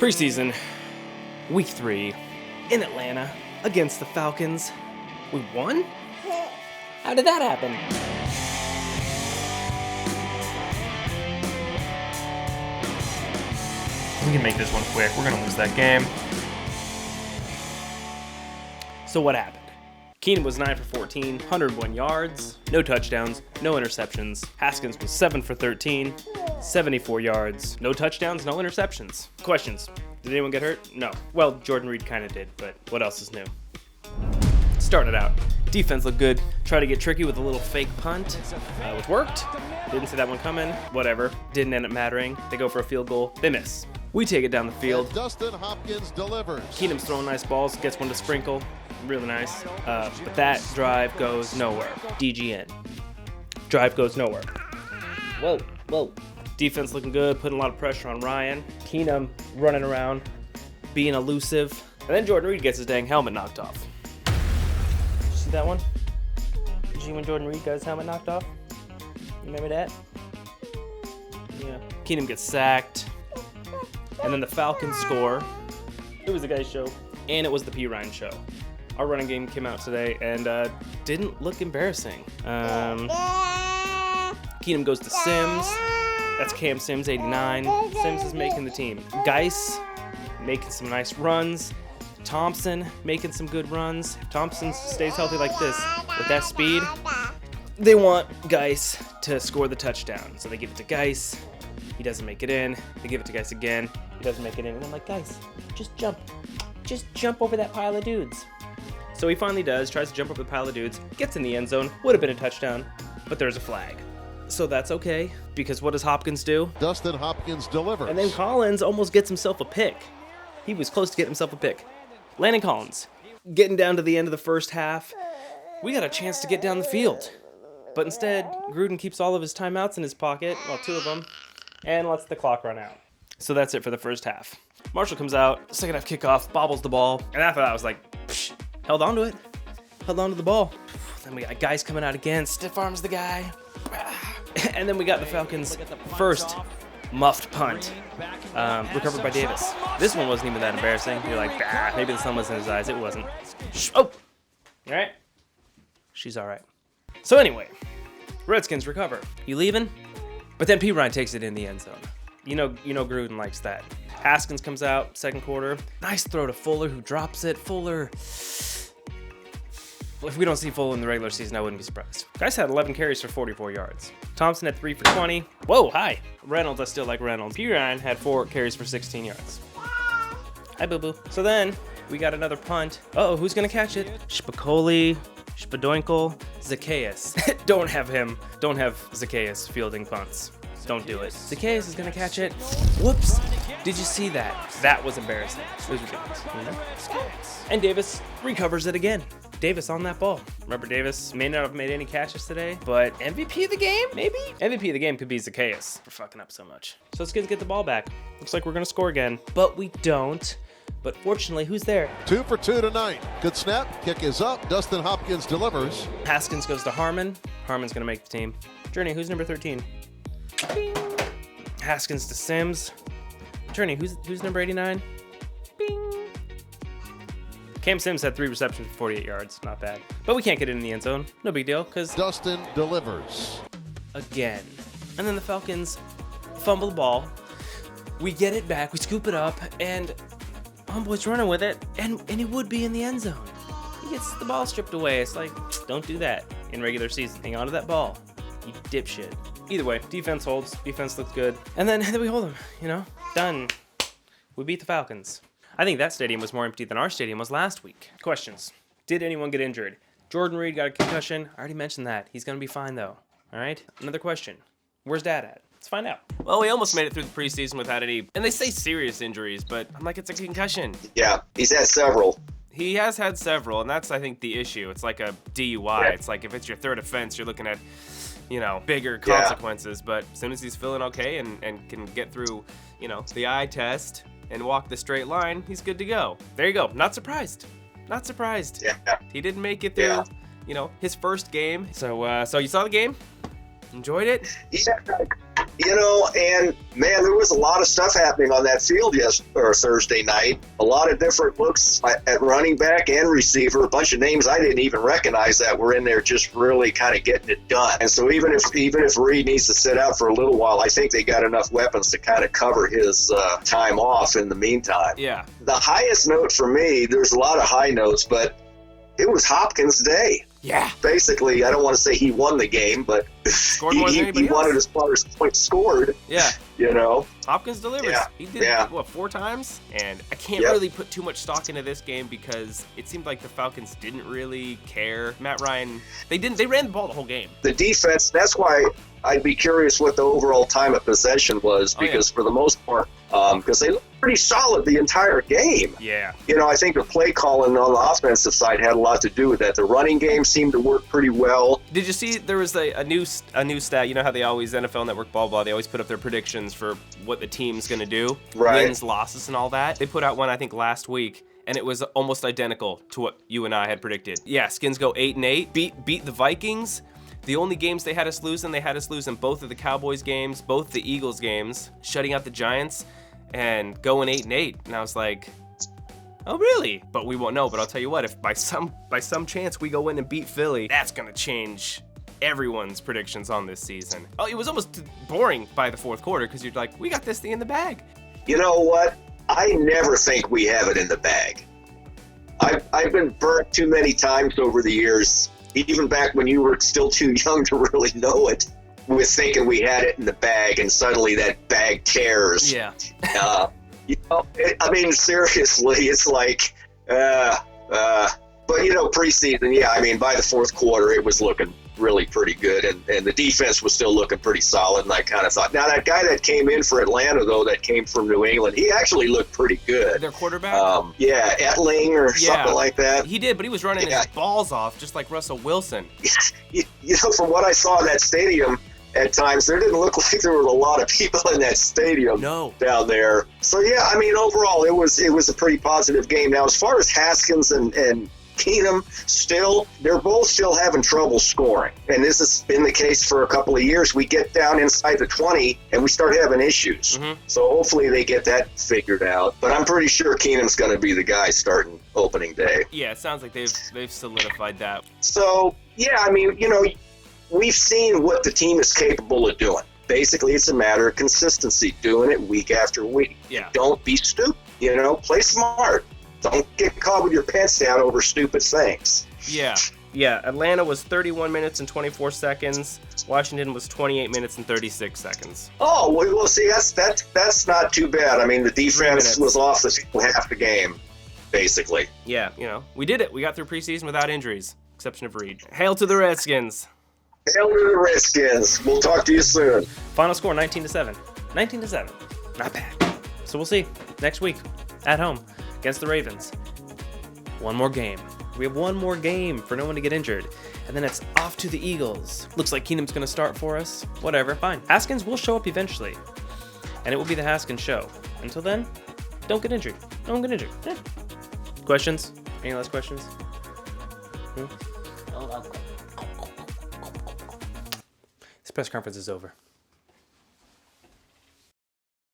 Preseason, week 3, in Atlanta, against the Falcons. We won? How did that happen? We can make this one quick. We're going to lose that game. So what happened? Keenum was 9 for 14, 101 yards, no touchdowns, no interceptions. Haskins was 7 for 13, 74 yards, no touchdowns, no interceptions. Questions. Did anyone get hurt? No. Well, Jordan Reed kind of did, but what else is new? Started out. Defense looked good. Tried to get tricky with a little fake punt, which worked. Didn't see that one coming. Whatever. Didn't end up mattering. They go for a field goal. They miss. We take it down the field. And Dustin Hopkins delivers. Keenum's throwing nice balls. Gets one to sprinkle. Really nice. But that drive goes nowhere. DGN. Drive goes nowhere. Whoa. Defense looking good. Putting a lot of pressure on Ryan. Keenum running around. Being elusive. And then Jordan Reed gets his dang helmet knocked off. See that one? Did you see when Jordan Reed got his helmet knocked off? You remember that? Yeah. Keenum gets sacked. And then the Falcons score. It was the guy's show. And it was the P. Ryan show. Our running game came out today and didn't look embarrassing. Keenum goes to Sims. That's Cam Sims, 89. Sims is making the team. Geis making some nice runs. Thompson making some good runs. If Thompson stays healthy like this, with that speed, they want Geis to score the touchdown. So they give it to Geis. He doesn't make it in. They give it to Geis again. He doesn't make it in. And I'm like, Geis, just jump. Just jump over that pile of dudes. So he finally does, tries to jump over the pile of dudes, gets in the end zone, would have been a touchdown, but there's a flag. So that's okay, because what does Hopkins do? Dustin Hopkins delivers. And then Collins almost gets himself a pick. He was close to getting himself a pick. Landon Collins, getting down to the end of the first half, we got a chance to get down the field. But instead, Gruden keeps all of his timeouts in his pocket, well, 2 of them, and lets the clock run out. So that's it for the first half. Marshall comes out, second half kickoff, bobbles the ball, and after that I was like, psh, held on to it. Held on to the ball. Then we got guys coming out again, stiff arms the guy. And then we got the Falcons' first muffed punt, recovered by Davis. This one wasn't even that embarrassing. You're like, bah, maybe the sun was in his eyes. It wasn't. Oh! All right? She's all right. So anyway, Redskins recover. You leaving? But then P. Ryan takes it in the end zone. You know Gruden likes that. Haskins comes out, second quarter. Nice throw to Fuller, who drops it. Fuller. If we don't see Fuller in the regular season, I wouldn't be surprised. Guys had 11 carries for 44 yards. Thompson had 3 for 20. Whoa, hi. Reynolds, I still like Reynolds. P. Ryan had 4 carries for 16 yards. Hi, boo-boo. So then, we got another punt. Uh-oh, who's going to catch it? Spicoli, Spadoinkle, Zacchaeus. Don't have Zacchaeus fielding punts. Don't do it. Zacchaeus is going to catch it. Whoops. Did you see that? That was embarrassing. It was ridiculous. And Davis recovers it again. Davis on that ball. Remember, Davis may not have made any catches today, but MVP of the game, maybe? MVP of the game could be Zacchaeus for fucking up so much. So let's get the ball back. Looks like we're going to score again, but we don't. But fortunately, who's there? 2 for 2 tonight. Good snap. Kick is up. Dustin Hopkins delivers. Haskins goes to Harmon. Harmon's going to make the team. Journey, who's number 13? Bing. Haskins to Sims. Journey, who's number 89? Bing. Cam Sims had 3 receptions for 48 yards. Not bad. But we can't get it in the end zone. No big deal, because Dustin delivers. Again. And then the Falcons fumble the ball. We get it back. We scoop it up. And homeboy's running with it. And he would be in the end zone. He gets the ball stripped away. It's like, don't do that in regular season. Hang on to that ball. You dipshit. Either way, defense holds. Defense looks good. And then we hold them, Done. We beat the Falcons. I think that stadium was more empty than our stadium was last week. Questions. Did anyone get injured? Jordan Reed got a concussion. I already mentioned that. He's going to be fine, though. All right? Another question. Where's Dad at? Let's find out. Well, we almost made it through the preseason without any, and they say serious injuries, but I'm like, it's a concussion. Yeah, he's had several. He has had several, and that's, I think, the issue. It's like a DUI. Yeah. It's like if it's your third offense, you're looking at, bigger consequences. Yeah. But as soon as he's feeling okay and can get through, the eye test and walk the straight line, he's good to go. There you go. Not surprised. Yeah. He didn't make it through, his first game. So you saw the game? Enjoyed it? Yeah. And man, there was a lot of stuff happening on that field Thursday night. A lot of different looks at running back and receiver. A bunch of names I didn't even recognize that were in there, just really kind of getting it done. And so even if Reed needs to sit out for a little while, I think they got enough weapons to kind of cover his time off in the meantime. Yeah. The highest note for me, there's a lot of high notes, but it was Hopkins' day. Yeah. Basically, I don't want to say he won the game, but Scored more than anybody he won else. it as far as points scored. Yeah. Hopkins delivers. Yeah. He did, 4 times? And I can't really put too much stock into this game because it seemed like the Falcons didn't really care. Matt Ryan, they ran the ball the whole game. The defense, that's why I'd be curious what the overall time of possession was, because for the most part, because they looked pretty solid the entire game. Yeah. I think the play calling on the offensive side had a lot to do with that. The running game seemed to work pretty well. Did you see there was a new stat? You know how they always, NFL Network, blah, blah, they always put up their predictions for what the team's going to do. Right. Wins, losses, and all that. They put out one, I think, last week, and it was almost identical to what you and I had predicted. Yeah, Skins go 8-8, beat the Vikings. The only games they had us lose in both of the Cowboys games, both the Eagles games, shutting out the Giants, and going 8-8. And I was like, oh really? But we won't know. But I'll tell you what, if by some chance we go in and beat Philly, that's gonna change everyone's predictions on this season. Oh, it was almost boring by the fourth quarter because you're like, we got this thing in the bag. You know what? I never think we have it in the bag. I've been burnt too many times over the years, even back when you were still too young to really know it, with thinking we had it in the bag, and suddenly that bag tears. Yeah. Seriously, it's like, but preseason, by the fourth quarter, it was looking really pretty good, and the defense was still looking pretty solid, and I kind of thought, now that guy that came in for Atlanta, though, that came from New England, he actually looked pretty good. Their quarterback? Etling or something like that. He did, but he was running his balls off, just like Russell Wilson. From what I saw in that stadium, at times, there didn't look like there were a lot of people in that stadium down there. So, overall, it was a pretty positive game. Now, as far as Haskins and Keenum, they're both still having trouble scoring. And this has been the case for a couple of years. We get down inside the 20 and we start having issues. Mm-hmm. So hopefully they get that figured out. But I'm pretty sure Keenum's going to be the guy starting opening day. Yeah, it sounds like they've solidified that. So, we've seen what the team is capable of doing. Basically, it's a matter of consistency, doing it week after week. Yeah. Don't be stupid, play smart. Don't get caught with your pants down over stupid things. Yeah. Yeah, Atlanta was 31 minutes and 24 seconds. Washington was 28 minutes and 36 seconds. Oh, well, see, that's not too bad. The defense was off half the game, basically. Yeah, we did it. We got through preseason without injuries, exception of Reed. Hail to the Redskins. Hail to the Redskins. We'll talk to you soon. Final score, 19-7. 19-7. Not bad. So we'll see next week at home against the Ravens. One more game. We have one more game for no one to get injured. And then it's off to the Eagles. Looks like Keenum's going to start for us. Whatever, fine. Haskins will show up eventually. And it will be the Haskins show. Until then, don't get injured. Don't get injured. Yeah. Questions? Any last questions? This press conference is over.